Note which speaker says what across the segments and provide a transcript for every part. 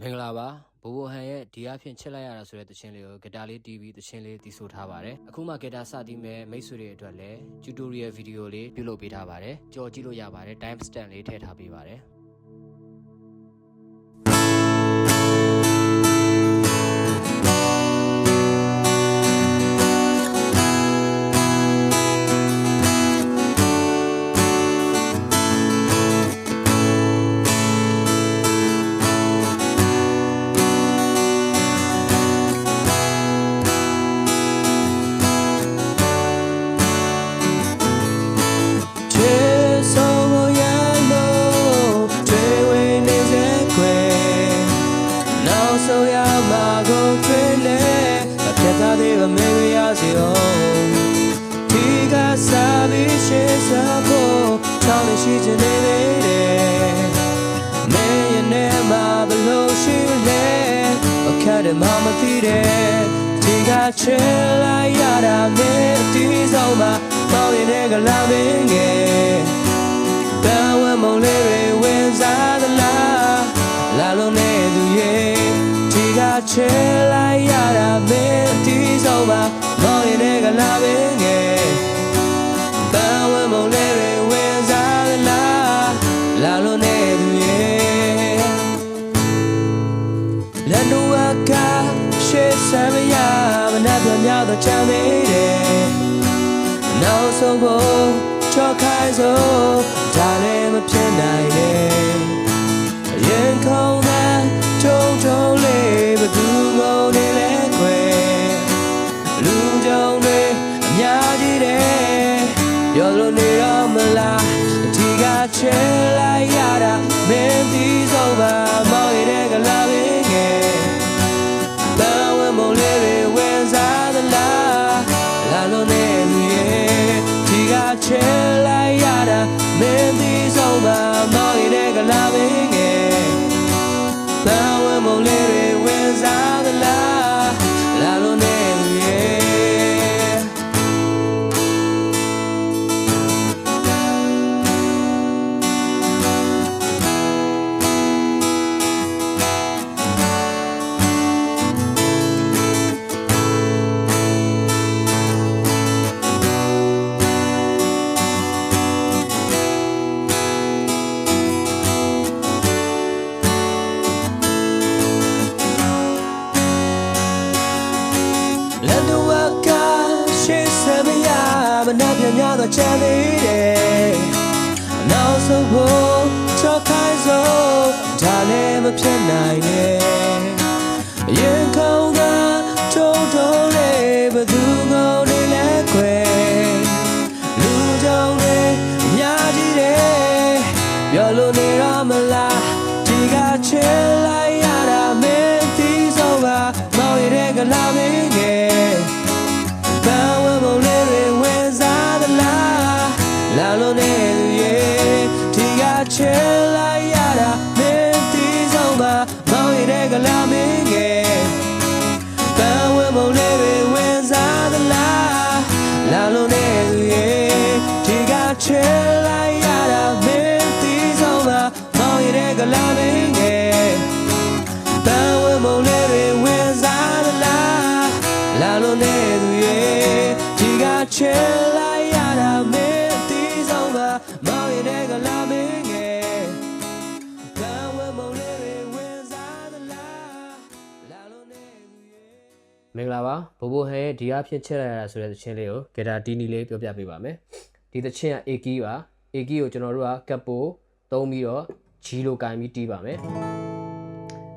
Speaker 1: မင်္ဂလာပါဘိုဘိုဟန်ရဲ့ဒီအဖြစ်ချစ်လိုက်ရတာဆိုတဲ့သချင်းလေးကိုဂီတာလေးတီးပြီးသချင်းလေးတီးဆိုထားပါတယ်အခုမှဂီတာစတီးမဲ့မိတ်ဆွေတွေအတွက်လည်း tutorial video လေးပြုလုပ်ပေးထားပါတယ်ကြော်ကြည့်လို့ရပါတယ် time stamp လေးထည့်ထားပေးပါတယ်
Speaker 2: So ya ma go trele a pieta de me ya si o Tiga sabi she sa bo chao le shi jin ne de me ye ne ma below shi le a cat de mama ti de Tiga chela ya da me ti so ma ma ye ne ga la bin ge ba wa mo le re wen sa da la lo ne du ye Chela yara me ti so ba mo ye ga la be nge ba we mo le re we za la lo ne du ye la no ka she sa me ya ba na pya nya do chan me de now so bo cho khai so da le ma phyin nai de yin khong da chong chong leသူငုံနေလဲခွဲလူကြုံတွေအများကြီးတယ်ပြောလို့နေတော့မလားဒီကချဲလိုက်ရတာမင်းဒီဆုံးပါမောင်ရတဲ့ကလာပင်ငယ်ပန်းဝဲမုံလေးတွေဝင်စားသလားလာလို့နေလူရဲ့ဒီကချဲလိုက်ရတာမင်းဒီဆုံးပါမောင်ရတဲ့ကလာပင်ငယ်ပန်းဝဲမုံလေးတွေLa lo ne But now you're not the chatty now so cool cho khai so ta le ma phyin nai ne yin khong ga chong chong le ba du ngau ne le khwe lu jong ne nya ji de pyo lo ne ra ma la ji ga che lai ya da me ti so ba mau ye de ga la me nge ba wa mo le La lo ne ye ti ga che la ya da me ti so ba ma ye de ga la me nge ba we mo le be wen sa da la lo ne ye ti ga che la ya da me ti so ba ma ye de ga la me nge ba we mo le be wen sa da la lo ne ye ti ga che la ya da meမောင်ရတဲ့ကလာမင်းငယ်ကံဝဲမုံလေးတွေဝင်စားသလားလာလို့နေ
Speaker 1: မင်္ဂလာပါဘိုဘိုဟန်ရဲ့ဒီအဖြစ်ချစ်လိုက်ရတာဆိုတဲ့သချင်းလေးကိုဂီတာတီးနီလေးပြောပြပေးပါမယ်ဒီသချင်းက A key ပါ A key ကိုကျွန်တော်တို့ကကပ်ပိုသုံးပြီးတော့ G လိုကင်ပြီးတီးပါမယ်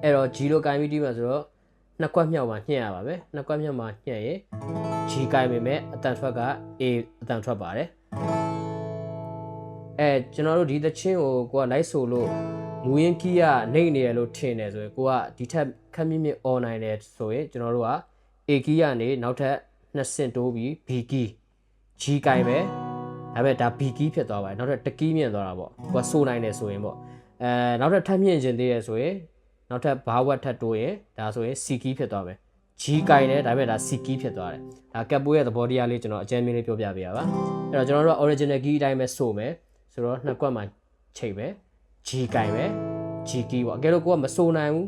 Speaker 1: အဲ့တော့ G လိုကင်ပြီးတီးမှာဆိုတော့နှစ်ကွက်မြောက်မှာညှက်ရပါမယ်နှစ်ကွက်မြောက်မှာညှက်ရင် G ကင်ပေမဲ့အတန်ထွက်က A အတန်ထွက်ပါတယ်ကျွန်တော်တို့ဒီသချင်းကိုလိုက်ဆိုလို့မူရင်းကီးကနေနေရလို့ထင်တယ်ဆိုရင်ကိုကဒီထက်ခက်မြင့်မြင့် online တယ်ဆိုရင်ကျွန်တော်တို့က A ကီးကနေနောက်ထပ်2ဆင့်တိုးပြီး B ကီး G ကင်ပဲဒါပေမဲ့ဒါ B ကီးဖြစ်သွားပါတယ်နောက်ထပ်တကီးမြင့်သွားတာပေါ့ကိုကဆိုနိုင်တယ်ဆိုရင်ပေါ့နောက်ထပ်ထပ်မြင့်ခြင်းသေးရဆိုရင်နောက်ထပ်ဘာဝတ်ထပ်တိုးရင်ဒါဆိုရင် C ကီးဖြစ်သွားမယ် G ကင်တယ်ဒါပေမဲ့ဒါ C ကီးဖြစ်သွားတယ်ဒါကပ်ပိုးရဲ့သဘောတရားလေးကျွန်တော်အကျဉ်းမြင့်လေးပြောပြပေးရပါအဲ့တော့ကျွန်တော်တို့က original key အတိုင်းပဲဆိုမယ်ဆိုတော့နှစ်ကွက်မှာချိန်ပဲ G ကင်ပဲ G key ပေါ့အကယ်လို့ကိုကမစိုးနိုင်ဘူး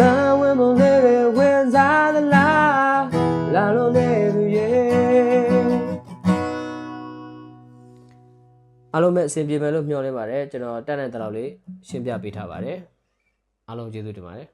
Speaker 2: တန်ဝင်မလေးတွေဝင်စားသလားလာလို့နေသူရဲ့
Speaker 1: အားလုံးပဲအဆင်ပြေမယ်လို့မျှော်လင့်ပါတယ်ကျွန်တော်တက်တဲ့တလောက်လေးရှင်းပြပေးထားပါတယ်အားလုံးကျေးဇူးတင်ပါတယ်